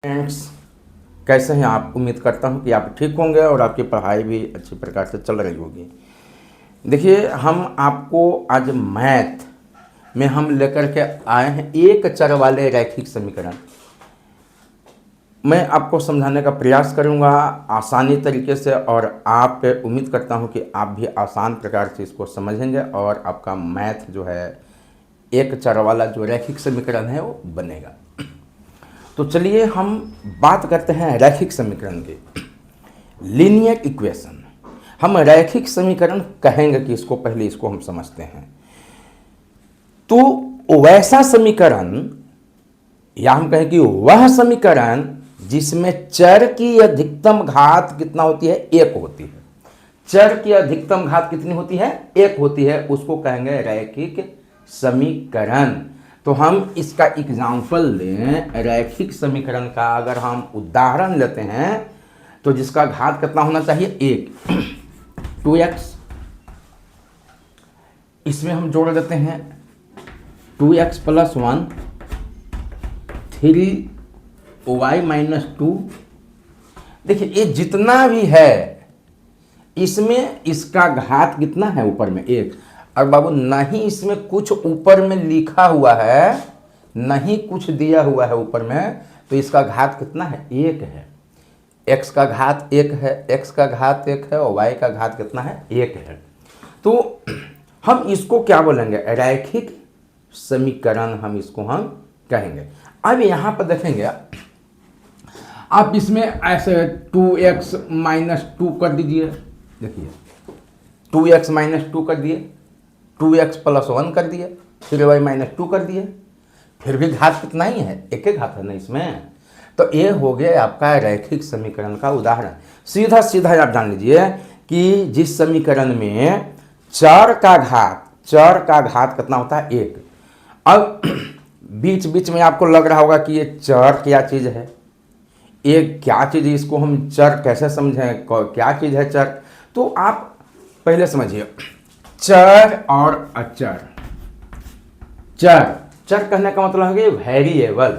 Friends, कैसे हैं आप? उम्मीद करता हूं कि आप ठीक होंगे और आपकी पढ़ाई भी अच्छी प्रकार से चल रही होगी। देखिए, हम आपको आज मैथ में हम लेकर के आए हैं एक चर वाले रैखिक समीकरण। मैं आपको समझाने का प्रयास करूंगा आसानी तरीके से, और आप पे उम्मीद करता हूं कि आप भी आसान प्रकार से इसको समझेंगे और आपका मैथ जो है एक चर वाला जो रैखिक समीकरण है वो बनेगा। तो चलिए हम बात करते हैं रैखिक समीकरण की। लीनियर इक्वेशन, हम रैखिक समीकरण कहेंगे कि इसको, पहले इसको हम समझते हैं। तो वैसा समीकरण, या हम कहें कि वह समीकरण जिसमें चर की अधिकतम घात कितना होती है? एक होती है। चर की अधिकतम घात कितनी होती है? एक होती है, उसको कहेंगे रैखिक समीकरण। तो हम इसका एग्जाम्पल लें रैखिक समीकरण का। अगर हम उदाहरण लेते हैं तो जिसका घात कितना होना चाहिए? एक। 2x, इसमें हम जोड़ देते हैं 2x + 1, 3y - 2। देखिए, ये जितना भी है इसमें इसका घात कितना है? ऊपर में एक। और बाबू नहीं इसमें कुछ ऊपर में लिखा हुआ है, नहीं कुछ दिया हुआ है ऊपर में, तो इसका घात कितना है? एक है। x का घात एक है, x का घात एक है, और y का घात कितना है? एक है। तो हम इसको क्या बोलेंगे? रैखिक समीकरण हम इसको हम कहेंगे। अब यहाँ पर देखेंगे आप, इसमें ऐसे 2x - 2 कर दीजिए। देखिए 2x - 2 कर दिए, 2x + 1 कर दिए, फिर y - 2 कर दिए, फिर भी घात कितना ही है? एक ही घात है ना इसमें। तो ये हो गया आपका रैखिक समीकरण का उदाहरण। सीधा सीधा आप जान लीजिए कि जिस समीकरण में चर का घात कितना होता है? एक। अब बीच बीच में आपको लग रहा होगा कि ये चर क्या चीज़ है, ये क्या चीज़ है, इसको हम चर कैसे समझें, क्या चीज़ है चर? तो आप पहले समझिए, चर और अचर। चर कहने का मतलब है कि वेरिएबल,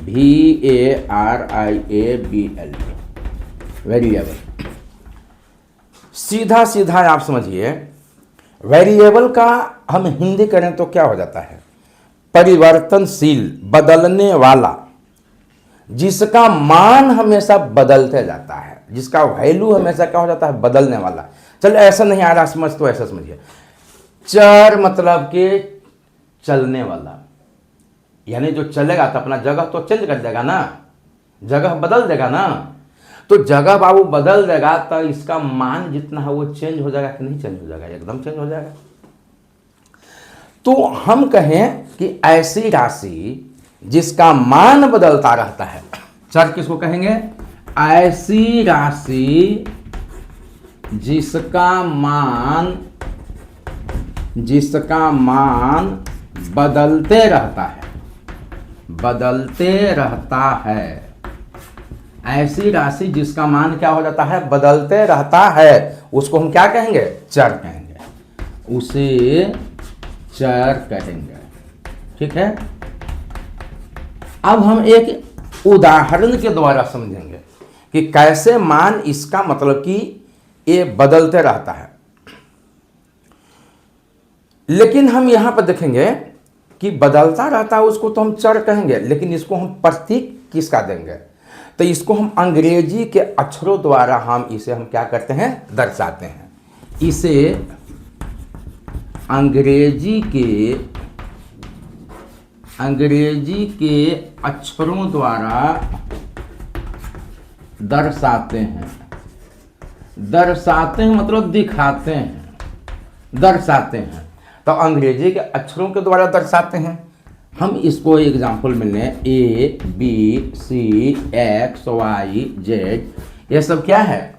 VARIABL, वेरिएबल। सीधा सीधा आप समझिए, वेरिएबल का हम हिंदी करें तो क्या हो जाता है? परिवर्तनशील, बदलने वाला, जिसका मान हमेशा बदलते जाता है, जिसका वैल्यू हमेशा क्या हो जाता है? बदलने वाला। चलो ऐसा नहीं आ रहा समझ तो ऐसा समझिए, चर मतलब कि चलने वाला, यानी जो चलेगा तो अपना जगह तो चेंज कर देगा ना, जगह बदल देगा ना। तो जगह बाबू बदल देगा तो इसका मान जितना है वो चेंज हो जाएगा कि नहीं चेंज हो जाएगा? एकदम चेंज हो जाएगा। तो हम कहें कि ऐसी राशि जिसका मान बदलता रहता है, चर किसको कहेंगे? ऐसी राशि जिसका मान बदलते रहता है, ऐसी राशि जिसका मान क्या हो जाता है? बदलते रहता है, उसको हम क्या कहेंगे? चर कहेंगे, उसे चर कहेंगे। ठीक है। अब हम एक उदाहरण के द्वारा समझेंगे कि कैसे मान इसका मतलब कि ये बदलते रहता है। लेकिन हम यहां पर देखेंगे कि बदलता रहता है, उसको तो हम चर कहेंगे, लेकिन इसको हम प्रतीक किसका देंगे? तो इसको हम अंग्रेजी के अक्षरों द्वारा हम क्या करते हैं? दर्शाते हैं। इसे अंग्रेजी के अक्षरों द्वारा दर्शाते हैं मतलब दिखाते हैं, दर्शाते हैं। तो अंग्रेजी के अक्षरों के द्वारा दर्शाते हैं। हम इसको एग्जाम्पल में लें, ABCX YZ, ये सब क्या है?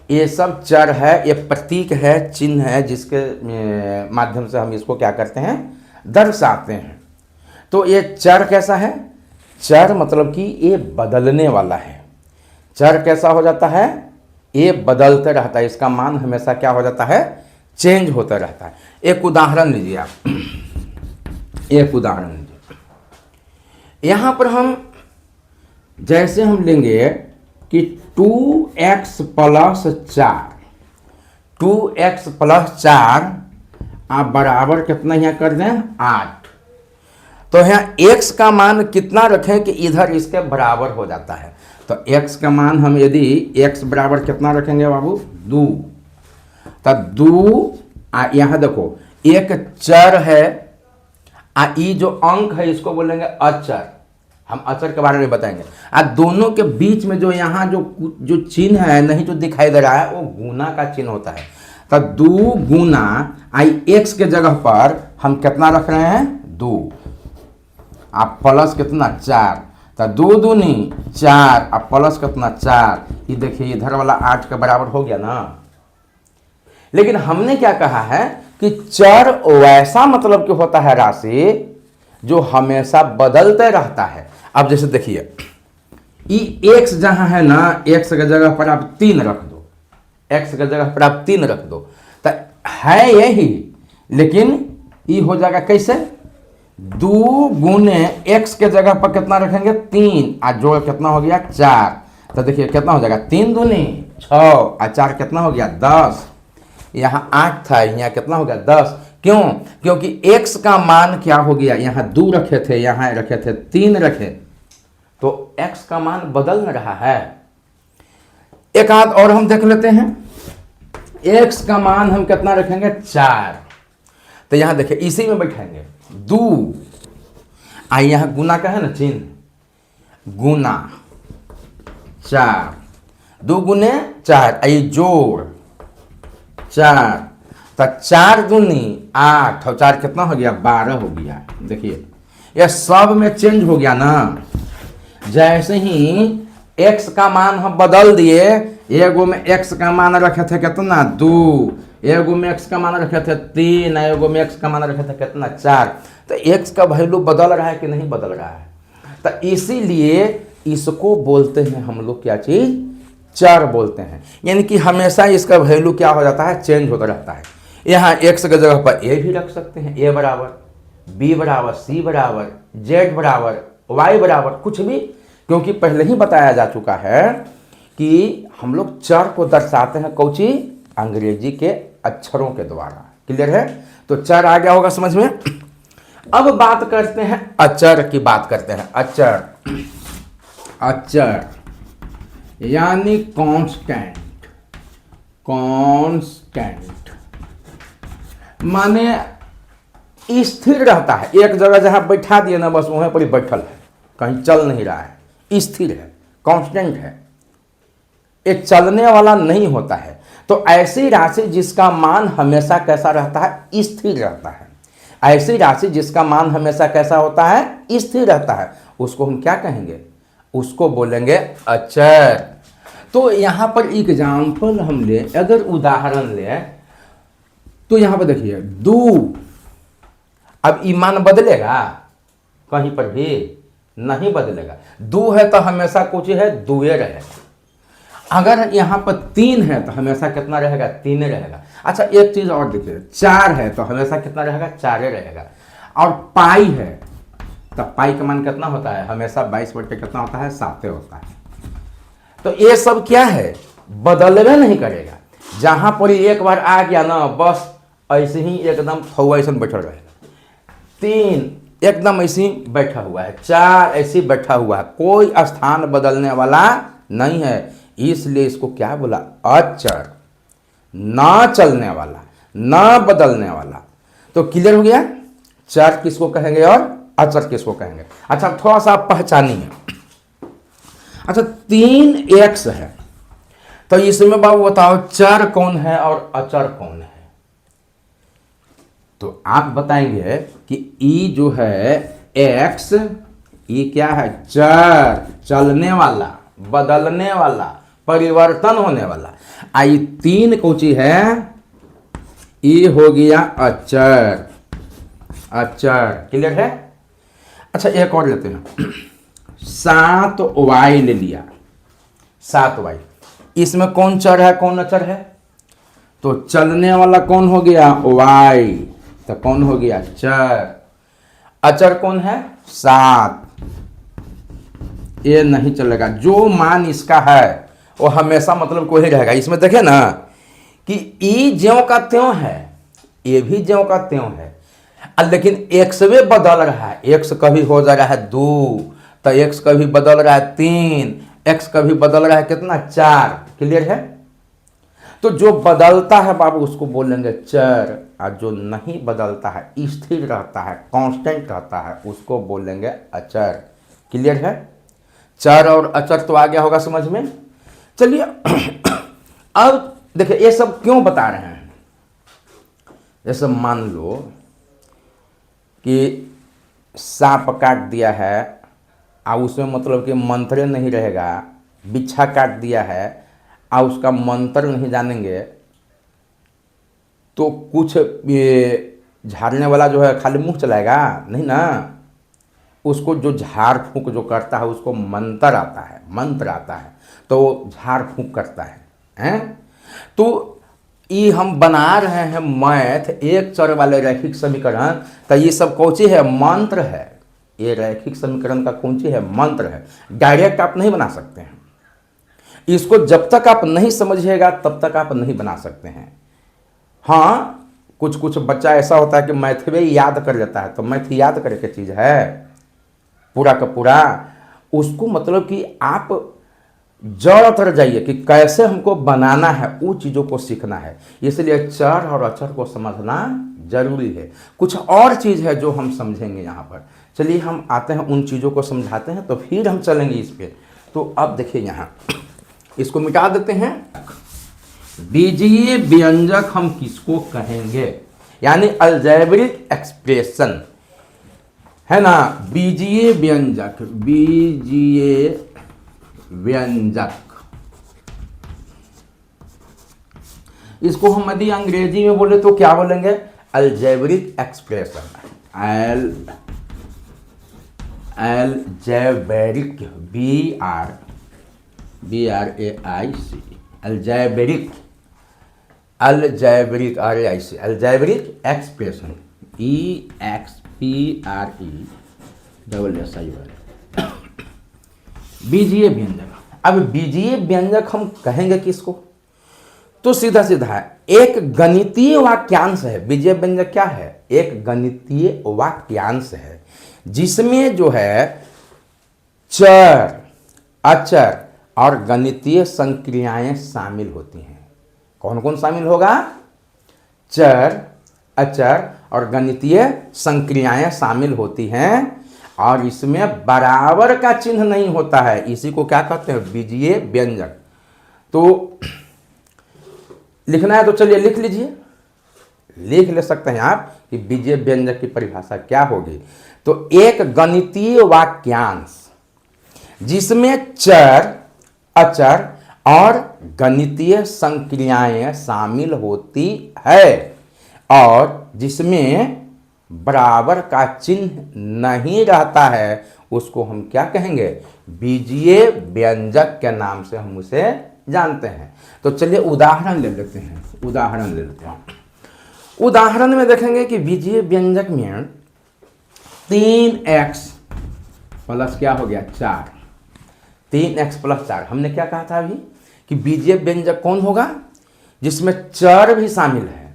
ये सब चर है, ये प्रतीक है, चिन्ह है, जिसके माध्यम से हम इसको क्या करते हैं? दर्शाते हैं। तो ये चर कैसा है? चर मतलब कि ये बदलने वाला है। चर कैसा हो जाता है? ये बदलते रहता है, इसका मान हमेशा क्या हो जाता है? चेंज होता रहता है। एक उदाहरण लीजिए आप, एक उदाहरण लीजिए। यहां पर हम जैसे हम लेंगे कि 2x प्लस 4, 2x प्लस 4 आप बराबर कितना यहाँ कर दें 8। तो यहाँ x का मान कितना रखें कि इधर इसके बराबर हो जाता है। तो x का मान हम यदि x बराबर कितना रखेंगे बाबू 2, तब 2 यहाँ देखो एक चर है ई जो अंक है इसको बोलेंगे अचर, हम अचर के बारे में बताएंगे। दोनों के बीच में जो यहाँ जो चिन्ह है नहीं जो दिखाई दे रहा है वो गुना का चिन्ह होता है। तो 2 गुना x के जगह पर हम कितना रख रहे हैं 2, आप प्लस कितना 4, तो 2 दूनी 4 अब प्लस कितना 4, ये देखिए इधर वाला 8 के बराबर हो गया ना। लेकिन हमने क्या कहा है कि चर वैसा मतलब कि होता है राशि जो हमेशा बदलते रहता है। अब जैसे देखिए ये x जहां है ना, x के जगह पर आप 3 रख दो, x के जगह पर आप 3 रख दो, तो है यही, लेकिन ये हो जाएगा कैसे 2 गुने x के जगह पर कितना रखेंगे 3 और जोड़ कितना हो गया 4। तो देखिए कितना हो जाएगा 3 दूनी 6 और 4 कितना हो गया 10। यहाँ 8 था, यहाँ कितना हो गया 10। क्यों? क्योंकि x का मान क्या हो गया, यहाँ 2 रखे थे, यहाँ रखे थे 3 रखे, तो x का मान बदल न रहा है। एक आध और हम देख लेते हैं, x का मान हम कितना रखेंगे 4। तो यहाँ देखिए इसी में बैठेंगे 2 यहाँ गुना का है ना चिन्ह, गुना 4, 2 गुने 4 ये जोड़ 4, तो 4 दूनी 8 और 4 कितना हो गया 12 हो गया। देखिए यह सब में चेंज हो गया ना। जैसे ही x का मान हम बदल दिए, एगो में x का मान रखे थे कितना 2, एगो में x का मान रखे थे 3, एगो में x का मान रखे थे कितना 4, तो x का वैल्यू बदल रहा है कि नहीं बदल रहा है। तो इसीलिए इसको बोलते हैं हम लोग क्या चीज चर बोलते हैं, यानी कि हमेशा इसका वैल्यू क्या हो जाता है चेंज होता रहता है। यहाँ x की जगह पर a भी रख सकते हैं, a बराबर b बराबर c बराबर z बराबर y बराबर कुछ भी, क्योंकि पहले ही बताया जा चुका है कि हम लोग चर को दर्शाते हैं कौची अंग्रेजी के अक्षरों के द्वारा। क्लियर है? तो चर आ गया होगा समझ में। अब बात करते हैं अचर की, बात करते हैं अचर, अचर यानी कांस्टेंट, कांस्टेंट माने स्थिर रहता है, एक जगह जहां बैठा दिए ना बस वहीं पर ही बैठल है, कहीं चल नहीं रहा है, स्थिर है, कांस्टेंट है, एक चलने वाला नहीं होता है। तो ऐसी राशि जिसका मान हमेशा कैसा रहता है स्थिर रहता है, ऐसी राशि जिसका मान हमेशा कैसा होता है स्थिर रहता है, उसको हम क्या कहेंगे, उसको बोलेंगे अचर। तो यहां पर एग्जाम्पल हम ले, अगर उदाहरण ले तो यहां पर देखिए 2, अब ईमान बदलेगा कहीं पर भी नहीं बदलेगा, 2 है तो हमेशा कुछ है 2 रहेगा। अगर यहां पर 3 है तो हमेशा कितना रहेगा 3 रहेगा। अच्छा एक चीज और देखिए, 4 है तो हमेशा कितना रहेगा 4 रहेगा। और पाई है तो पाई का मान कितना होता है हमेशा 22 कितना होता है 7 होता है। तो ये सब क्या है बदलवे नहीं करेगा, जहां पर एक बार आ गया ना बस ऐसे ही एकदम ऐसा बैठा रहेगा, 3 एकदम ऐसे ही बैठा हुआ है, 4 ऐसे बैठा हुआ है, कोई स्थान बदलने वाला नहीं है, इसलिए इसको क्या बोला अचर, ना चलने वाला ना बदलने वाला। तो क्लियर हो गया चर किसको कहेंगे और अचर किसको कहेंगे। अच्छा थोड़ा सा आप पहचानिए। अच्छा 3x है तो इसमें बाबू बताओ चर कौन है और अचर कौन है। तो आप बताएंगे कि ई जो है x, ये क्या है चर, चलने वाला, बदलने वाला, परिवर्तन होने वाला। आई 3 कोची है, ये हो गया अचर, अचर। क्लियर है? अच्छा एक और लेते हैं, 7y ले लिया, 7y, इसमें कौन चर है कौन अचर है, तो चलने वाला कौन हो गया y, तो कौन हो गया चर, अचर कौन है 7। ये नहीं चलेगा। जो मान इसका है वो हमेशा मतलब को ही रहेगा। इसमें देखे ना कि ई ज्यों का त्यों है, ये भी ज्यों का त्यों है, लेकिन एक्स वे बदल रहा है। एक्स कभी हो जा रहा है 2, तो एक्स कभी बदल रहा है 3, एक्स कभी बदल रहा है कितना 4। क्लियर है? तो जो बदलता है बाबू उसको बोलेंगे चर, और जो नहीं बदलता है, स्थिर रहता है, कांस्टेंट रहता है, उसको बोलेंगे अचर। क्लियर है? चर और अचर तो आ गया होगा समझ में। चलिए अब देखिए ये सब क्यों बता रहे हैं। जैसे मान लो कि सांप काट दिया है और उसमें मतलब कि मंत्र नहीं रहेगा, बिच्छा काट दिया है और उसका मंत्र नहीं जानेंगे, तो कुछ ये झाड़ने वाला जो है खाली मुंह चलाएगा नहीं ना। उसको जो झाड़ फूंक जो करता है उसको मंत्र आता है, मंत्र आता है, तो झाड़ फूंक करता है, हैं? तो ये हम बना रहे हैं मैथ एक चर वाले रैखिक समीकरण, तो ये सब कौन सी है? मंत्र है। ये रैखिक समीकरण का कौन सी है? मंत्र है। डायरेक्ट आप नहीं बना सकते हैं इसको। जब तक आप नहीं समझिएगा तब तक आप नहीं बना सकते हैं। हाँ, कुछ कुछ बच्चा ऐसा होता है कि मैथ में याद कर लेता है, तो मैथ याद करे की चीज़ है पूरा का पूरा। उसको मतलब कि आप जड़ तर जाइए कि कैसे हमको बनाना है, वो चीज़ों को सीखना है। इसलिए चर और अचर को समझना जरूरी है। कुछ और चीज़ है जो हम समझेंगे यहाँ पर। चलिए हम आते हैं उन चीज़ों को समझाते हैं, तो फिर हम चलेंगे इस पर। तो अब देखिए यहाँ इसको मिटा देते हैं। बीजीय व्यंजक हम किसको कहेंगे? यानी अलजेब्रिक एक्सप्रेशन है ना। बीजीय व्यंजक, बीजीय व्यंजक, इसको हम यदि अंग्रेजी में बोले तो क्या बोलेंगे? Algebraic expression. Algebraic, BRAIC, algebraic, algebraic RAIC, algebraic expression, EXPRESSION, बीजीय व्यंजक। अब बीजीय व्यंजक हम कहेंगे किसको? तो सीधा सीधा है, एक गणितीय वाक्यांश है। बीजीय व्यंजक क्या है? एक गणितीय वाक्यांश है जिसमें जो है चर, अचर और गणितीय संक्रियाएं शामिल होती हैं। कौन कौन शामिल होगा? चर, अचर और गणितीय संक्रियाएं शामिल होती हैं, और इसमें बराबर का चिन्ह नहीं होता है। इसी को क्या कहते हैं? बीजीय व्यंजक। तो लिखना है तो चलिए लिख लीजिए, लिख ले सकते हैं आप कि बीजीय व्यंजक की परिभाषा क्या होगी। तो एक गणितीय वाक्यांश जिसमें चर, अचर और गणितीय संक्रियाएं शामिल होती है और जिसमें बराबर का चिन्ह नहीं रहता है, उसको हम क्या कहेंगे? बीजीय व्यंजक के नाम से हम उसे जानते हैं। तो चलिए उदाहरण ले लेते हैं। उदाहरण ले लेते हैं। उदाहरण में देखेंगे कि बीजीय व्यंजक में 3x प्लस क्या हो गया? 4। 3x plus 4। हमने क्या कहा था अभी कि बीजीय व्यंजक कौन होगा? जिसमें चर भी शामिल है,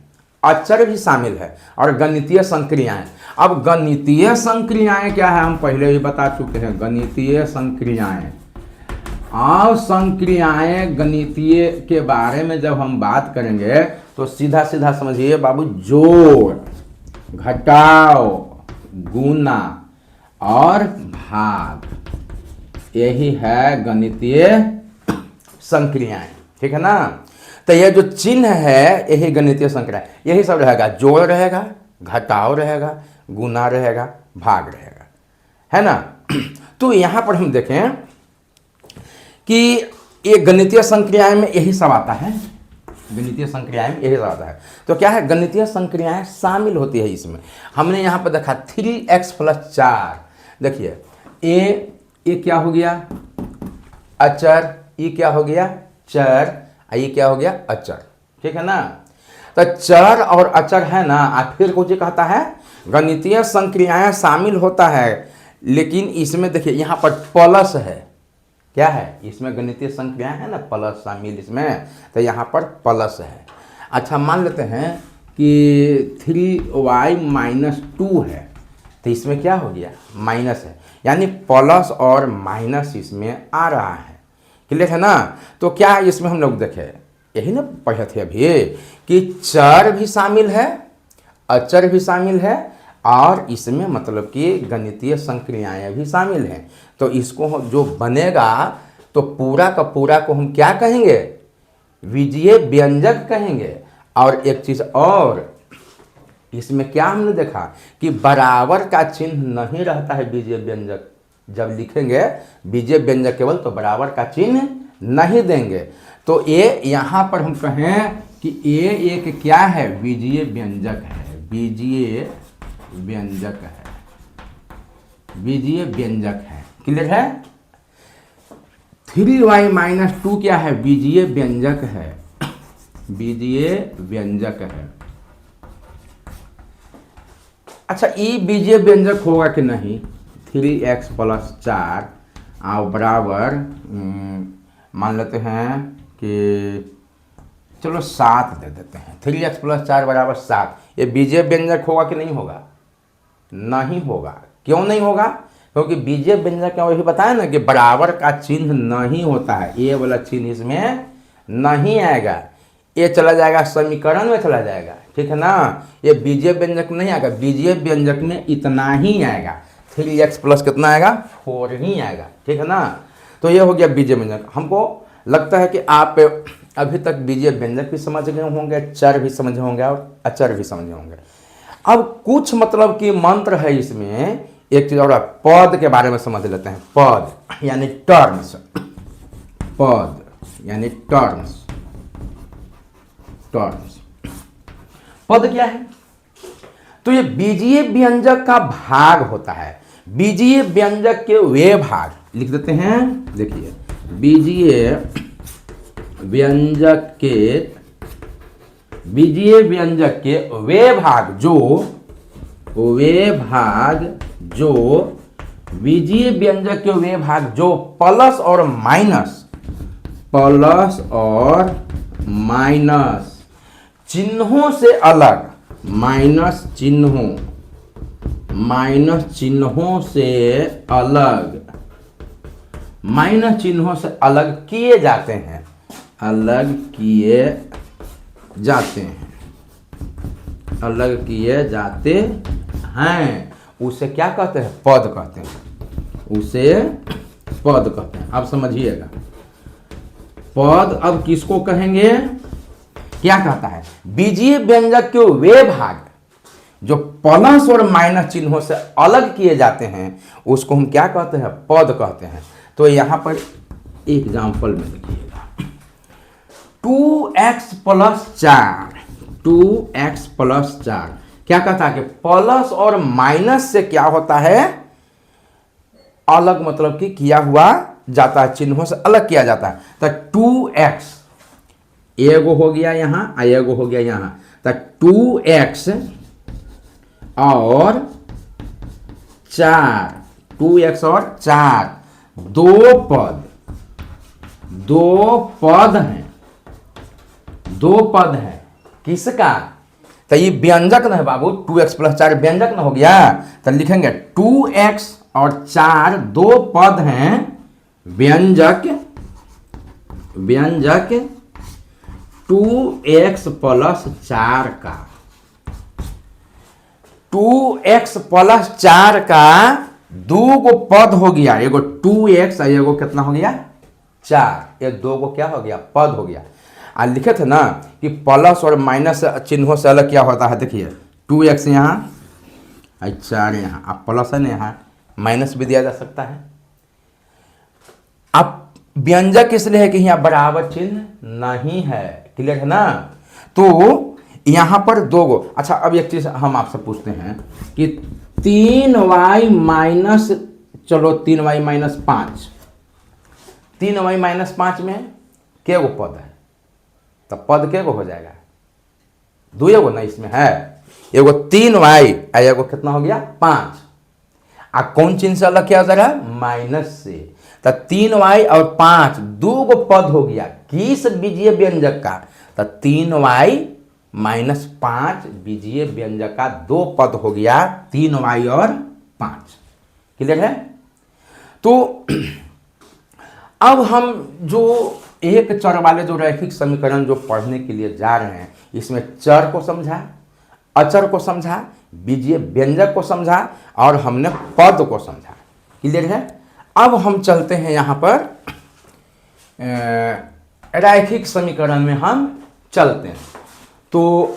अचर भी शामिल है और गणितीय संक्रियाएं। अब गणितीय संक्रियाएं क्या है हम पहले ही बता चुके हैं। गणितीय संक्रियाएं और संक्रियाएं गणितीय के बारे में जब हम बात करेंगे तो सीधा सीधा समझिए बाबू, जोड़, घटाव, गुना और भाग, यही है गणितीय संक्रियाएं। ठीक है ना। तो यह जो चिन्ह है यही गणितीय संक्रिया, यही सब रहेगा। जोड़ रहेगा, घटाव रहेगा, गुना रहेगा, भाग रहेगा, है ना। तो यहां पर हम देखें कि ये गणितीय संक्रियाएं में यही सब आता है। गणितीय संक्रियाएं में यही सब आता है। तो क्या है? गणितीय संक्रियाएं शामिल होती है इसमें। हमने यहां पर देखा 3x प्लस 4। देखिए ये क्या हो गया? अचर। ये क्या हो गया? चर। ये क्या हो गया? अचर। ठीक है ना। तो चर और अचर है ना, फिर कुछ कहता है गणितीय संक्रियाएं शामिल होता है, लेकिन इसमें देखिए यहाँ पर प्लस है। क्या है, इसमें गणितीय संख्याएं है ना, प्लस शामिल इसमें, तो यहाँ पर प्लस है। अच्छा मान लेते हैं कि 3y माइनस 2 है, तो इसमें क्या हो गया, माइनस है, यानी प्लस और माइनस इसमें आ रहा है। क्लियर है ना। तो क्या इसमें हम लोग देखें, यही ना पढ़े थे अभी कि चर भी शामिल है, अचर भी शामिल है, और इसमें मतलब कि गणितीय संक्रियाएं भी शामिल हैं। तो इसको जो बनेगा तो पूरा का पूरा को हम क्या कहेंगे, बीजीय व्यंजक कहेंगे। और एक चीज़ और, इसमें क्या हमने देखा कि बराबर का चिन्ह नहीं रहता है बीजीय व्यंजक, जब लिखेंगे बीजीय व्यंजक केवल तो बराबर का चिन्ह नहीं देंगे। तो ये यहाँ पर हम कहें कि ये एक क्या है, बीजीय व्यंजक है, बीजीय व्यंजक है, बीजीय व्यंजक है। क्लियर है। 3y माइनस 2 क्या है, बीजीय व्यंजक है, बीजीय व्यंजक है। अच्छा ये बीजीय व्यंजक होगा कि नहीं, 3x प्लस 4 और बराबर मान लेते हैं कि चलो 7 दे देते हैं, 3x प्लस 4 बराबर 7, ये बीजीय व्यंजक होगा कि नहीं होगा, नहीं होगा। क्यों नहीं होगा, क्योंकि बीजीय व्यंजक क्या वही बताया ना कि बराबर का चिन्ह नहीं होता है, ये वाला चिन्ह इसमें नहीं आएगा, ये चला जाएगा समीकरण में चला जाएगा, ठीक है ना। ये बीजीय व्यंजक नहीं आएगा, बीजीय व्यंजक में इतना ही आएगा, 3x प्लस कितना आएगा, 4 ही आएगा, ठीक है ना। तो ये हो गया बीजीय व्यंजक। हमको लगता है कि आप अभी तक बीजीय व्यंजक भी समझ गए होंगे, चर भी समझे होंगे और अचर भी समझे होंगे। अब कुछ मतलब कि मंत्र है इसमें, एक चीज और पद के बारे में समझ लेते हैं। पद यानी टर्म्स, पद यानी टर्म्स, टर्म्स। पद क्या है, तो ये बीजीय व्यंजक का भाग होता है। बीजीय व्यंजक के वे भाग लिख देते हैं, देखिए बीजीय व्यंजक के, बीजीय व्यंजक के वे भाग जो, वे भाग जो, बीजीय व्यंजक के वे भाग जो प्लस और माइनस, प्लस और माइनस चिन्हों से अलग, माइनस चिन्हों, माइनस चिन्हों से अलग, माइनस चिन्हों से अलग किए जाते हैं, अलग किए जाते हैं, अलग किए जाते हैं, उसे क्या कहते हैं, पद कहते हैं, उसे पद कहते हैं। अब समझिएगा पद अब किसको कहेंगे, क्या कहता है, बीजीय व्यंजक के वे भाग जो प्लस और माइनस चिन्हों से अलग किए जाते हैं उसको हम क्या कहते हैं, पद कहते हैं। तो यहां पर एग्जाम्पल में देखिएगा, 2x प्लस 4, 2x प्लस 4 क्या कहता है कि प्लस और माइनस से क्या होता है, अलग मतलब कि किया हुआ जाता है, चिन्हों से अलग किया जाता है। तो 2x एगो हो गया यहां, एगो हो गया यहां, तो 2x और 4, 2x और 4 दो पद, दो पद हैं, दो पद हैं किसका, तो ये व्यंजक ना है बाबू, 2x प्लस 4 व्यंजक ना हो गया, तो लिखेंगे 2x और 4 दो पद हैं व्यंजक, व्यंजक 2x प्लस 4 का, 2x प्लस 4 का दो को पद हो गया, एगो 2x और एगो कितना हो गया 4, ये दो को क्या हो गया, पद हो गया। आज लिखे थे ना कि प्लस और माइनस चिन्हों से अलग क्या होता है, देखिए 2x यहाँ और 4 यहाँ, अब प्लस है ना यहाँ माइनस भी दिया जा सकता है। अब व्यंजक इसलिए है कि यहाँ बराबर चिन्ह नहीं है, क्लियर है ना। तो यहाँ पर दो गो, अच्छा अब एक चीज हम आपसे पूछते हैं कि 3y माइनस, चलो 3y माइनस 5, 3y माइनस 5 में क्या गो पद है, तो पद क्या गो हो जाएगा, दो एगो ना इसमें है, एगो 3y और एगो कितना हो गया 5, आ कौन चिन्ह से अलग किया जा रहा है, माइनस से। तो 3y और 5 दो गो पद हो गया किस बीजीय व्यंजक का, तो 3y माइनस 5 बीजीय व्यंजक का दो पद हो गया 3y और 5। क्लियर है। तो अब हम जो एक चर वाले जो रैखिक समीकरण जो पढ़ने के लिए जा रहे हैं, इसमें चर को समझा, अचर को समझा, बीजीय व्यंजक को समझा और हमने पद को समझा। क्लियर है। अब हम चलते हैं यहाँ पर रैखिक समीकरण में हम चलते हैं। तो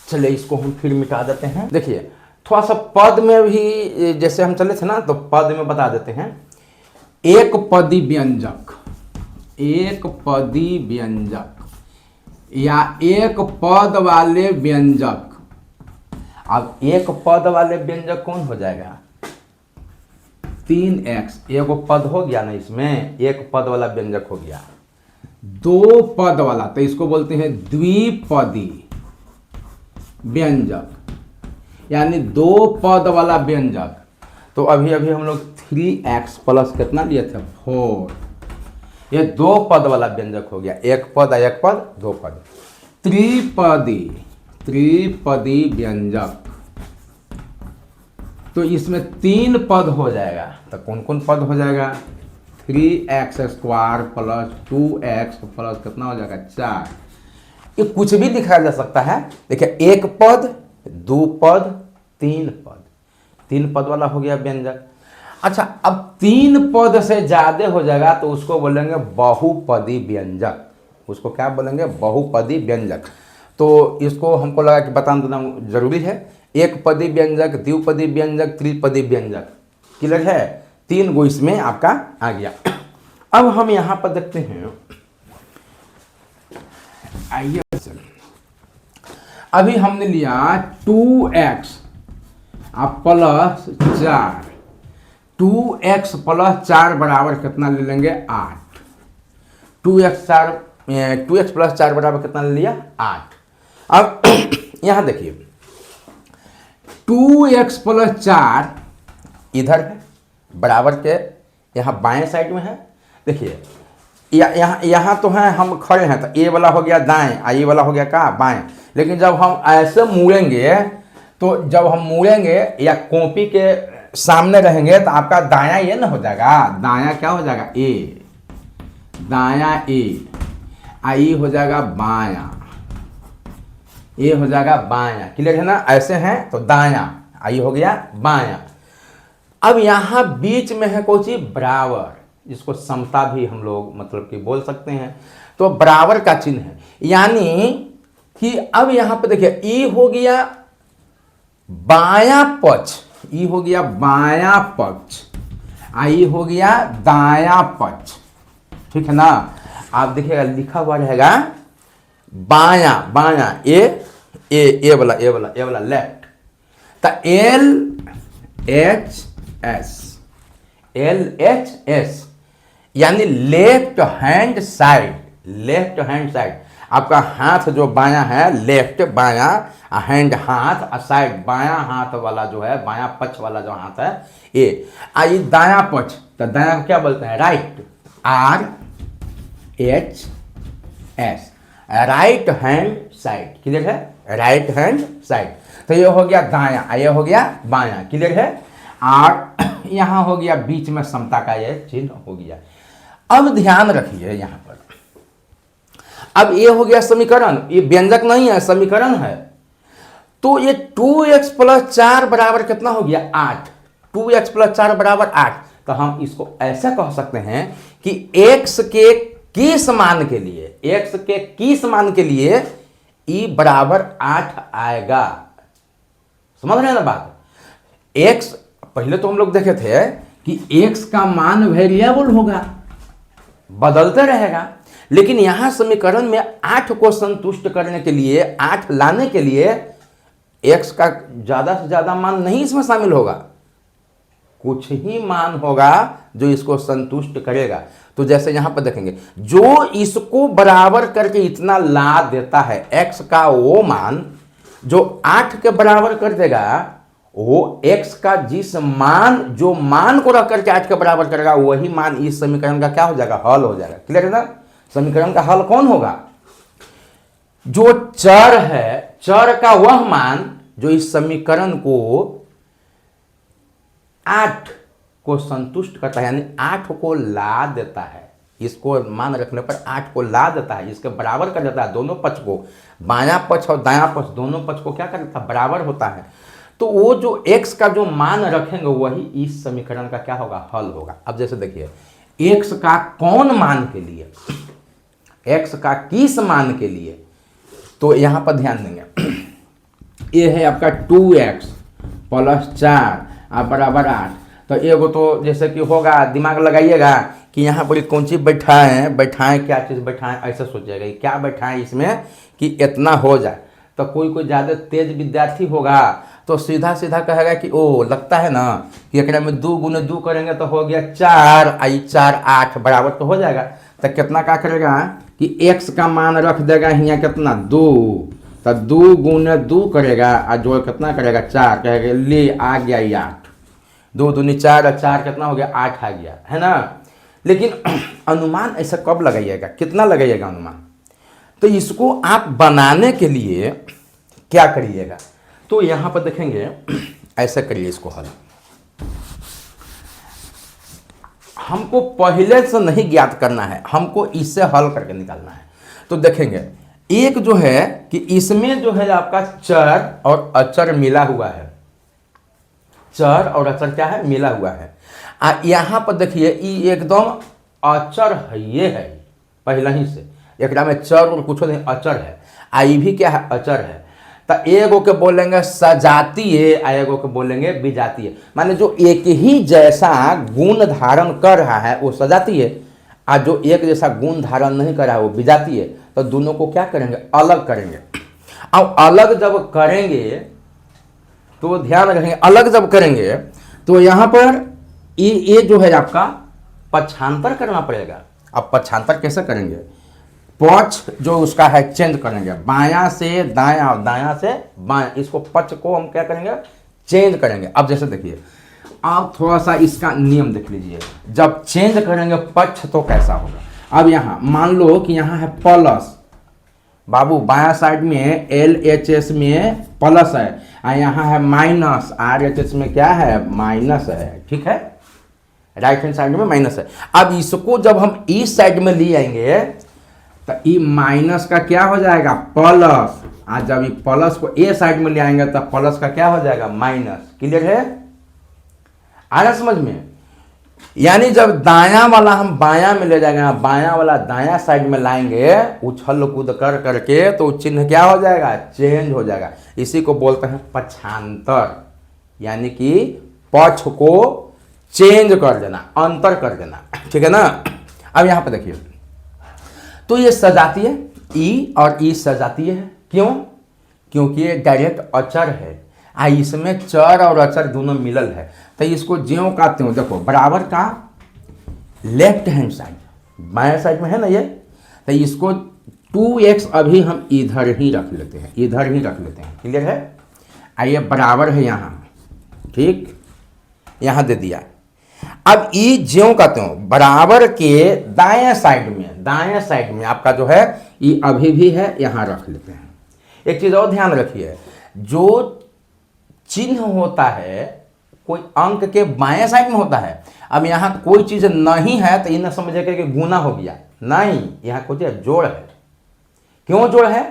चलिए इसको हम फिर मिटा देते हैं। देखिए थोड़ा सा पद में भी जैसे हम चले थे ना, तो पद में बता देते हैं। एक पदी व्यंजक, एक पदी व्यंजक या एक पद वाले व्यंजक। अब एक पद वाले व्यंजक कौन हो जाएगा, 3x, एगो पद हो गया ना, इसमें एक पद वाला व्यंजक हो गया। दो पद वाला तो इसको बोलते हैं द्विपदी व्यंजक, यानी दो पद वाला व्यंजक। तो अभी अभी हम लोग 3x प्लस कितना लिए थे 4, ये दो पद वाला व्यंजक हो गया, एक पद एक पद दो पद। त्रिपदी, त्रिपदी व्यंजक, तो इसमें 3 पद हो जाएगा। तो कौन कौन पद हो जाएगा, 3x square plus 2x plus कितना हो जाएगा 4। ये कुछ भी दिखाया जा सकता है। देखिए एक पद, दो पद, 3 पद, 3 पद वाला हो गया व्यंजक। अच्छा अब 3 पद से ज्यादा हो जाएगा तो उसको बोलेंगे बहुपदी व्यंजक। उसको क्या बोलेंगे, बहुपदी व्यंजक। तो इसको हमको लगा कि बता देना जरूरी है। एक पदी व्यंजक, द्विपदी व्यंजक, त्रिपदी व्यंजक। क्लियर है। 3 गो इसमें आपका आ गया। अब हम यहां पर देखते हैं, आइए अभी हमने लिया 2x प्लस 4, 2x प्लस 4 बराबर कितना ले लेंगे 8। 2x प्लस 4 बराबर कितना ले लिया 8। अब यहां देखिए 2x प्लस 4 इधर है, बराबर के यहाँ बाएं साइड में है। देखिए यहाँ तो है, हम खड़े हैं तो ये वाला हो गया दाएं और ये वाला हो गया कहाँ बाएं। लेकिन जब हम ऐसे मुड़ेंगे, तो जब हम मुड़ेंगे या कॉपी के सामने रहेंगे तो आपका दायां ये ना हो जाएगा, दायां क्या हो जाएगा ए, दायां ए, आई हो जाएगा बायां, ये हो जाएगा बायां। क्लियर है ना। ऐसे हैं तो दायां, आई हो गया बायां। अब यहां बीच में है कोई चीज बराबर, जिसको समता भी हम लोग मतलब कि बोल सकते हैं। तो बराबर का चिन्ह है, यानी कि अब यहां पे देखिए ई हो गया बायां पक्ष, ई हो गया बायां पक्ष, आई हो गया दायां पक्ष। ठीक है ना। आप देखिएगा लिखा हुआ रहेगा बायां, बायां ए वाला लेफ्ट। तो LHS यानी left hand side, left hand side. आपका हाथ जो बायां है, लेफ्ट बायां, हैंड हाथ, साइड बायां हाथ वाला जो है, बायां पक्ष वाला जो हाथ है ये। आई दायां पक्ष, तो दायां को क्या बोलते हैं right, RHS, right hand side. Clear है, राइट हैंड साइड। तो ये हो गया दायां, ये हो गया बायां। क्लियर है। और यहां हो गया बीच में समता का ये चिन्ह हो गया। अब ध्यान रखिए यहां पर, अब ये हो गया समीकरण, ये व्यंजक नहीं है समीकरण है। तो ये 2x प्लस 4 बराबर कितना हो गया 8, 2x प्लस 4 बराबर 8। तो हम इसको ऐसा कह सकते हैं कि x के किस मान के लिए, x के किस मान के लिए e बराबर 8 आएगा। समझ रहे हैं ना बात। x पहले तो हम लोग देखे थे कि x का मान वेरिएबल होगा, बदलते रहेगा। लेकिन यहां समीकरण में 8 को संतुष्ट करने के लिए, 8 लाने के लिए x का ज्यादा से ज्यादा मान नहीं इसमें शामिल होगा, कुछ ही मान होगा जो इसको संतुष्ट करेगा। तो जैसे यहां पर देखेंगे, जो इसको बराबर करके इतना ला देता है, x का वो मान जो 8 के बराबर कर देगा, वो x का जिस मान, जो मान को रख करके 8 के बराबर करेगा, वही मान इस समीकरण का क्या हो जाएगा, हल हो जाएगा। क्लियर है ना? समीकरण का हल कौन होगा? जो चर है, चर का वह मान जो इस समीकरण को 8 को संतुष्ट करता है, यानी 8 को ला देता है। इसको मान रखने पर 8 को ला देता है, इसके बराबर कर देता है। दोनों पक्ष को, बायां पक्ष और दायां पक्ष, दोनों पक्ष को क्या कर देता है, बराबर होता है। तो वो जो x का जो मान रखेंगे वही इस समीकरण का क्या होगा, हल होगा। अब जैसे देखिए, x का कौन मान के लिए, x का किस मान के लिए, तो यहां पर ध्यान देंगे। ये है आपका 2x + 4 बराबर 8। तो एगो तो जैसे कि होगा, दिमाग लगाइएगा कि यहाँ पर कौन चीज़ बैठाएं, क्या चीज़ बैठाएं, ऐसे सोचिएगा क्या बैठाएं इसमें कि इतना हो जाए। तो कोई ज़्यादा तेज विद्यार्थी होगा तो सीधा सीधा कहेगा कि ओ लगता है ना कि एक में 2 × 2 करेंगे तो हो गया 4, 4 8 बराबर तो हो जाएगा। तो कितना क्या करेगा कि x का मान रख देगा यहाँ कितना, 2, तो 2 × 2 करेगा और जो कितना करेगा 4, कहेगा ले आ गया ये 8, 2 दूनी 4 और 4 कितना हो गया 8 आ गया, है ना। लेकिन अनुमान ऐसा कब लगाइएगा, कितना लगाइएगा अनुमान? तो इसको आप बनाने के लिए क्या करिएगा, तो यहां पर देखेंगे ऐसे करिए इसको हल। हमको पहले से नहीं ज्ञात करना है, हमको इससे हल करके निकालना है। तो देखेंगे एक जो है कि इसमें जो है आपका चर और अचर मिला हुआ है, चर और अचर क्या है, मिला हुआ है। यहां पर देखिए ये एकदम अचर है, ये है पहले ही से, एक में चर और कुछ नहीं, अचर है। आई भी क्या है, अचर है। तो एगो के बोलेंगे सजातीय, एगो के बोलेंगे विजातीय। माने जो एक ही जैसा गुण धारण कर रहा है वो सजातीय, और जो एक जैसा गुण धारण नहीं कर रहा है वो विजातीय। तो दोनों को क्या करेंगे, अलग करेंगे। अब अलग जब करेंगे तो ध्यान रखेंगे, अलग जब करेंगे तो यहां पर ये जो है आपका पक्षांतर करना पड़ेगा। अब पक्षांतर कैसे करेंगे, पक्ष जो उसका है चेंज करेंगे, बायां से दायां और दायां से बायां, इसको पक्ष को हम क्या करेंगे, चेंज करेंगे। अब जैसे देखिए, आप थोड़ा सा इसका नियम देख लीजिए, जब चेंज करेंगे पक्ष तो कैसा होगा। अब यहां मान लो कि यहां है प्लस, बाबू बायां साइड में LHS में प्लस है, और यहां है माइनस, RHS में क्या है, माइनस है, ठीक है, राइट हैंड साइड में माइनस है। अब इसको जब हम इस साइड में ले आएंगे तो ये माइनस का क्या हो जाएगा, प्लस, और जब ये प्लस को ए साइड में ले आएंगे तो प्लस का क्या हो जाएगा, माइनस। क्लियर है, आ रहा समझ में? यानी जब दायां वाला हम बायां में ले जाएंगे, बायां वाला दायां साइड में लाएंगे, उछल कूद कर करके, तो चिन्ह क्या हो जाएगा, चेंज हो जाएगा। इसी को बोलते हैं पक्षांतर, यानी कि पक्ष को चेंज कर देना, अंतर कर देना, ठीक है ना। अब यहां पर देखिए, तो ये सजातीय ई और ई सजातीय है, क्यों? क्योंकि ये डायरेक्ट अचर है, इसमें चर और अचर दोनों मिलल है। तो इसको ज्यों का त्यों देखो, बराबर का लेफ्ट हैंड साइड, बाएं साइड में है ना ये, तो इसको 2x अभी हम इधर ही रख लेते हैं, इधर ही रख लेते हैं। क्लियर है, आइए बराबर है यहाँ, ठीक, यहाँ दे दिया। अब ई ज्यों का त्यों बराबर के दाएं साइड में आपका जो है ये अभी भी है, यहां रख लेते हैं। एक चीज और ध्यान रखिए, जो चिन्ह होता है कोई अंक के बाएं साइड में होता है। अब यहां कोई चीज नहीं है तो ये न समझिएगा कि गुना हो गया, नहीं, यहां कुछ जोड़ है। क्यों जोड़ है?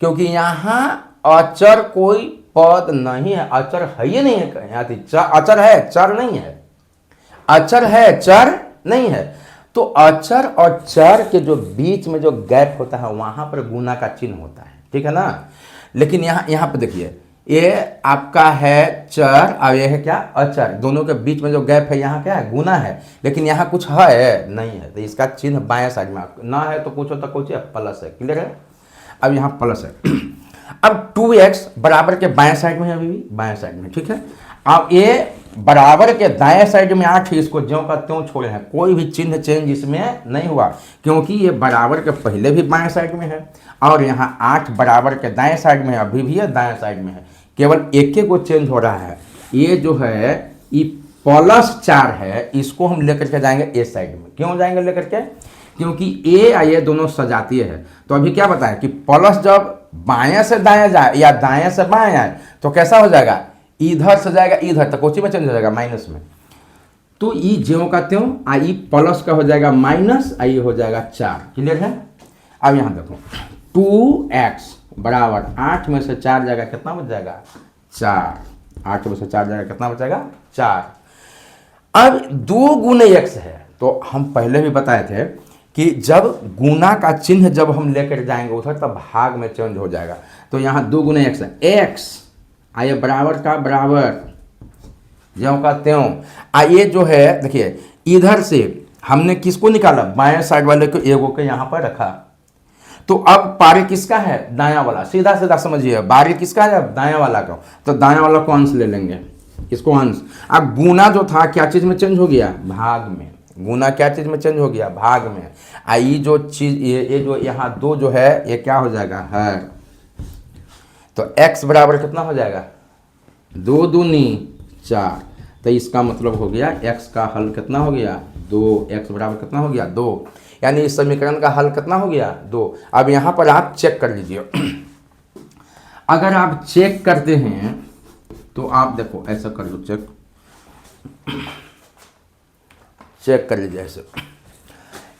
क्योंकि यहां अचर कोई पद नहीं है, अचर है ही नहीं है, अचर है चर नहीं है, अचर है चर नहीं है। तो अचर और चर के जो बीच में जो गैप होता है वहां पर गुना का चिन्ह होता है, ठीक है ना। लेकिन यहाँ पे देखिए, ये आपका है चर और ये है क्या, अचर, दोनों के बीच में जो गैप है यहाँ क्या है, गुना है। लेकिन यहाँ कुछ है नहीं है, तो इसका चिन्ह बाएं साइड में ना है तो पूछो तो कुछ है, प्लस है। क्लियर है, अब यहाँ प्लस है। अब 2x बराबर के बाएं साइड में है, अभी भी बाएं साइड में, ठीक है। अब ये बराबर के दाएं साइड में 8, इसको ज्यों का त्यों छोड़े हैं, कोई भी चिन्ह चेंज इसमें नहीं हुआ, क्योंकि ये बराबर के पहले भी बाएं साइड में है और यहाँ 8 बराबर के दाएं साइड में है, अभी भी है दाएं साइड में है, केवल एक को चेंज हो रहा है। ये जो है ये +4 है, इसको हम लेकर के जाएंगे ए साइड में। क्यों जाएंगे लेकर के? क्योंकि ए और ये दोनों सजातीय है। तो अभी क्या बताया कि प्लस जब बाएं से दाएं जाए या दाएं से बाएं आए तो कैसा हो जाएगा, इधर से जाएगा इधर, तो कोची में चेंज हो जाएगा माइनस में। तो ई ज्यों का त्यों आई प्लस का हो जाएगा माइनस, आई हो जाएगा 4। क्लियर है? अब यहाँ देखो 2x बराबर 8 में से 4 जाएगा, कितना बच जाएगा 4। 8 में से 4 जाएगा, कितना बचेगा 4। अब 2 गुने x है, तो हम पहले भी बताए थे कि जब गुना का चिन्ह जब हम लेकर जाएंगे उधर तब भाग में चेंज हो जाएगा। तो यहाँ 2 गुने x है, x आइए बराबर का बराबर ज्यों का त्यों। आइए जो है देखिए इधर से हमने किसको निकाला, बाएं साइड वाले को एगो के यहाँ पर रखा। तो अब पारे किसका है, दायां वाला। सीधा सीधा समझिए, बारी किसका है, दायां वाला का। तो दायां वाला को अंश ले लेंगे, इसको अंश। अब गुना जो था क्या चीज में चेंज हो गया, भाग में। गुना क्या चीज में चेंज हो गया, भाग में। आई जो चीज ये जो यहाँ 2 जो है ये क्या हो जाएगा, है। तो x बराबर कितना हो जाएगा, 2 दूनी 4। तो इसका मतलब हो गया x का हल कितना हो गया, 2। x बराबर कितना हो गया, 2। यानी इस समीकरण का हल कितना हो गया, 2। अब यहाँ पर आप चेक कर लीजिए। अगर आप चेक करते हैं तो आप देखो ऐसा कर लो, चेक कर लीजिए ऐसे।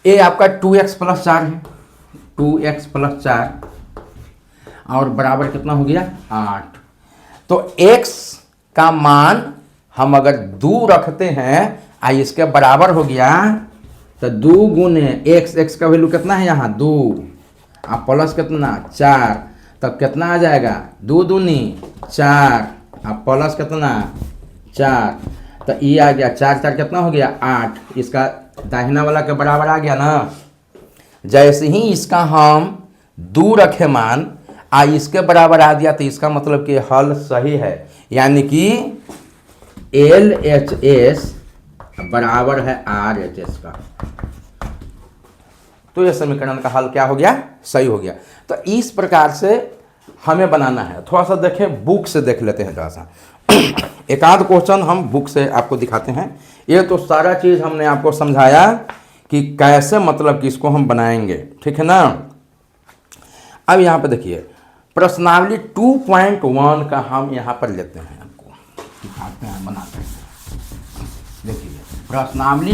ये आपका 2x + 4 है, 2x + 4 और बराबर कितना हो गया 8। तो x का मान हम अगर 2 रखते हैं आई इसके बराबर हो गया, तो 2 गुने x का वैल्यू कितना है यहाँ 2 और प्लस कितना 4, तब कितना आ जाएगा 2 दूनी 4 और प्लस कितना 4। तो ये आ गया 4 4 कितना हो गया 8। इसका दाहिना वाला के बराबर आ गया ना। जैसे ही इसका हम 2 रखे मान आ इसके बराबर आ दिया तो इसका मतलब कि हल सही है, यानी कि LHS बराबर है RHS का। तो यह समीकरण का हल क्या हो गया, सही हो गया। तो इस प्रकार से हमें बनाना है। थोड़ा सा देखें, बुक से देख लेते हैं थोड़ा सा। एक आध क्वेश्चन हम बुक से आपको दिखाते हैं। ये तो सारा चीज़ हमने आपको समझाया कि कैसे मतलब कि इसको हम बनाएंगे, ठीक है ना। अब यहाँ पे देखिए प्रश्नावली 2.1 का हम यहाँ पर लेते हैं, आपको दिखाते हैं, बनाते हैं। देखिए प्रश्नावली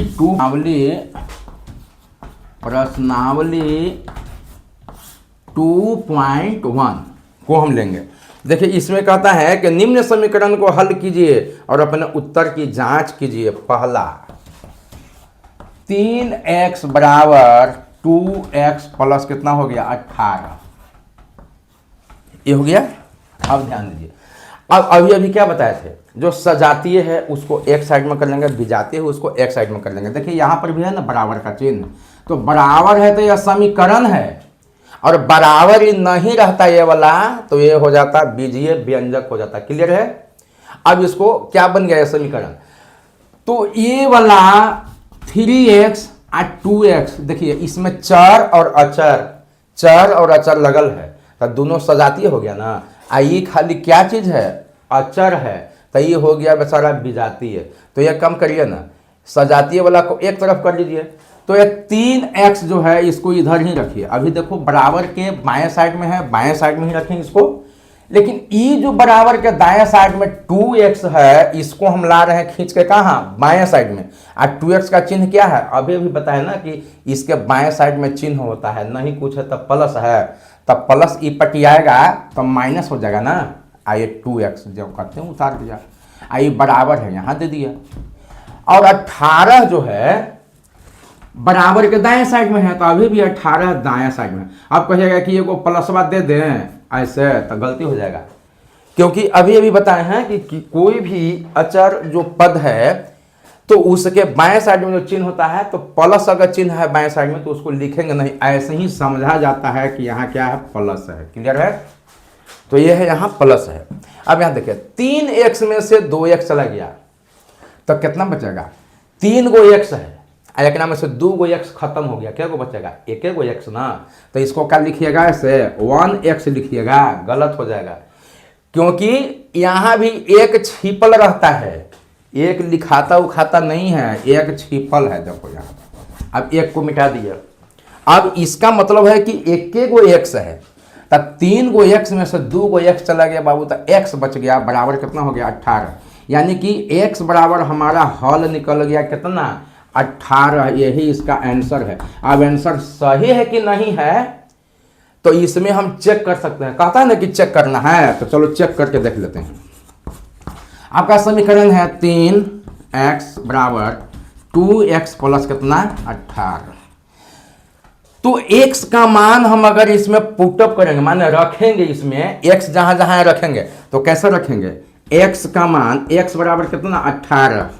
2.1 को हम लेंगे। देखिए इसमें कहता है कि निम्न समीकरण को हल कीजिए और अपने उत्तर की जांच कीजिए। पहला 3x बराबर 2x प्लस कितना हो गया 18, ये हो गया। अब ध्यान दीजिए, अब अभी क्या बताए थे, जो सजातीय है उसको एक साइड में कर लेंगे, विजातीय है उसको एक साइड में कर लेंगे। देखिए यहाँ पर भी है ना बराबर का चिन्ह, तो बराबर है तो यह समीकरण है, और बराबर ही नहीं रहता ये वाला तो ये हो जाता बीजीय व्यंजक हो जाता। क्लियर है? अब इसको क्या बन गया ये समीकरण, तो ये वाला 3x और 2x, देखिए इसमें चर और अचर लगल है, तो दोनों सजातीय हो गया ना। ये खाली क्या चीज है, अचर है, तो ये हो गया बेचारा विजातीय। तो ये कम करिए ना, सजातीय वाला को एक तरफ कर लीजिए। तो ये 3x जो है इसको इधर ही रखिए। अभी देखो बराबर के बाएं साइड में है, बाएं साइड में ही रखेंगे इसको। लेकिन ये जो बराबर के दाएं साइड में 2x है इसको हम ला रहे हैं खींच के कहाँ, बाएं साइड में। और 2x का चिन्ह क्या है, अभी बताया ना कि इसके बाएं साइड में चिन्ह होता है, नहीं कुछ है तब प्लस है, तब प्लस ई पटी आएगा तो माइनस हो जाएगा ना। आइए 2x जब करते हैं उतार दिया, आइए बराबर है यहाँ दे दिया। और 18 जो है बराबर के दाएं साइड में है, तो अभी भी 18 दाएं साइड में। आप कहिएगा कि ये को प्लसवा दे दें ऐसे, तो गलती हो जाएगा, क्योंकि अभी बताए हैं कि कोई भी अचर जो पद है तो उसके बाएं साइड में जो चिन्ह होता है, तो प्लस अगर चिन्ह है बाएं साइड में तो उसको लिखेंगे नहीं, ऐसे ही समझा जाता है कि यहाँ क्या है, प्लस है। क्लियर है? तो ये है यहाँ प्लस है। अब यहाँ देखिए 3x में से 2x चला गया तो कितना बचेगा, 3 गो x है, एक नाम में से 2 गो x खत्म हो गया, क्या को बचेगा, 1 गो x ना। तो इसको क्या लिखिएगा, ऐसे 1x लिखिएगा, गलत हो जाएगा, क्योंकि यहाँ भी एक छिपल रहता है, एक लिखाता उखाता नहीं है, एक छिपल है। देखो यहाँ अब एक को मिटा दिया। अब इसका मतलब है कि एक गो एक्स है, तब 3 गो एक्स में से 2 गो एक्स चला गया बाबू, तो एक्स बच गया, बराबर कितना हो गया 18। यानी कि एक्स बराबर हमारा हल निकल गया कितना 18। यही इसका आंसर है। अब आंसर सही है कि नहीं है तो इसमें हम चेक कर सकते हैं। कहता है ना कि चेक करना है, तो चलो चेक करके देख लेते हैं। आपका समीकरण है 3x बराबर 2x प्लस कितना 18। तो x का मान हम अगर इसमें पुटअप करेंगे, माने रखेंगे, इसमें x जहां जहां रखेंगे तो कैसे रखेंगे, x का मान x बराबर कितना 18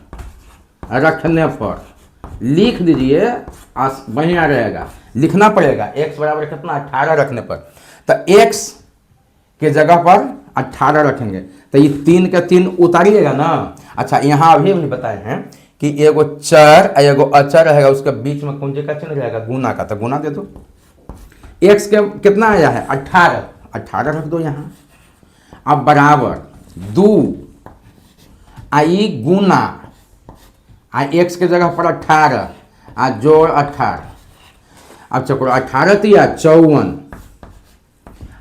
रखने पर लिख दीजिए, बढ़िया रहेगा, लिखना पड़ेगा x बराबर कितना 18 रखने पर। तो x के जगह पर 18 रखेंगे तो ये 3 के 3 उतारिएगा ना। अच्छा यहाँ अभी भी बताए हैं कि एगो चर एगो अचर रहेगा, उसके बीच में कुंजी का चिन्ह रहेगा गुना का, तो गुना दे दो। x के कितना आया है 18, 18 रख दो यहाँ। अब बराबर 2 आई गुना x के जगह पर 18 जोड़ 18। अब चक्रो 18 तिया 54।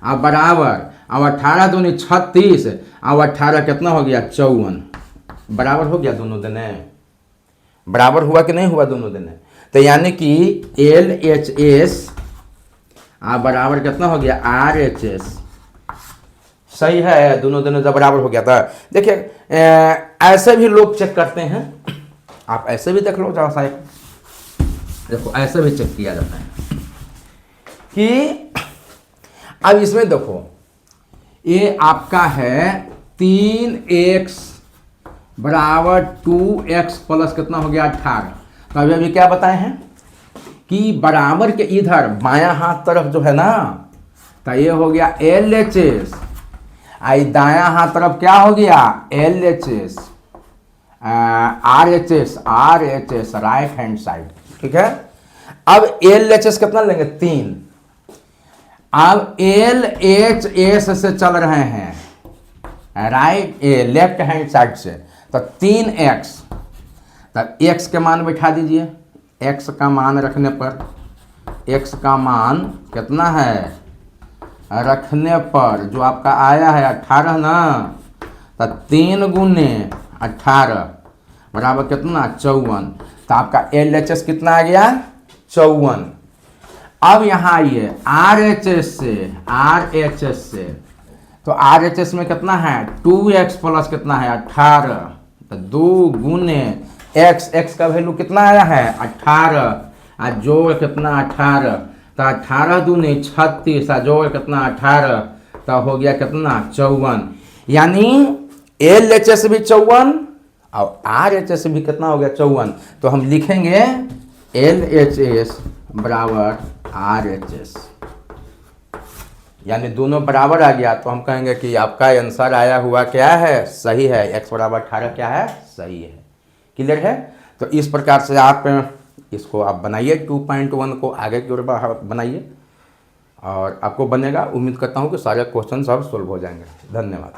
अब बराबर अब 18 दूनी 36, अब 18 कितना हो गया 54। बराबर हो गया दोनों देने, बराबर हुआ कि नहीं हुआ दोनों देने। तो यानी कि LHS बराबर कितना हो गया RHS। सही है, दोनों दोनों जब बराबर हो गया था। देखिए ऐसे भी लोग चेक करते हैं, आप ऐसे भी देख लो जरा साहब, देखो ऐसे भी चेक किया जाता है कि अब इसमें देखो ये आपका है 3x बराबर 2x प्लस कितना हो गया 18। तो अभी क्या बताए हैं कि बराबर के इधर बायां हाथ तरफ जो है ना, तो ये हो गया LHS, आई दायां हाथ तरफ क्या हो गया LHS, RHS right hand side, ठीक है। अब LHS कितना लेंगे 3। अब LHS से चल रहे हैं राइट लेफ्ट हैंड साइड से, तो 3x, तब x के मान बैठा दीजिए। x का मान रखने पर, x का मान कितना है रखने पर जो आपका आया है 18 ना, तो 3 गुने 18 बराबर कितना 54। तो आपका LHS कितना आ गया 54। अब यहाँ आइए RHS से, तो RHS में कितना है 2x प्लस कितना है 18, तो 2 गुने x का वैल्यू कितना आया है 18 जोड़ कितना 18, तो 18 दूनी 36 जोड़ कितना 18, तो हो गया कितना 54। यानी LHS भी 54 और RHS भी कितना हो गया 54। तो हम लिखेंगे LHS बराबर RHS, यानी दोनों बराबर आ गया। तो हम कहेंगे कि आपका आंसर आया हुआ क्या है सही है, x बराबर 18 क्या है सही है। क्लियर है। तो इस प्रकार से आप इसको आप बनाइए, 2.1 को आगे की ओर बनाइए और आपको बनेगा। उम्मीद करता हूँ कि सारे क्वेश्चन सब सोल्व हो जाएंगे। धन्यवाद।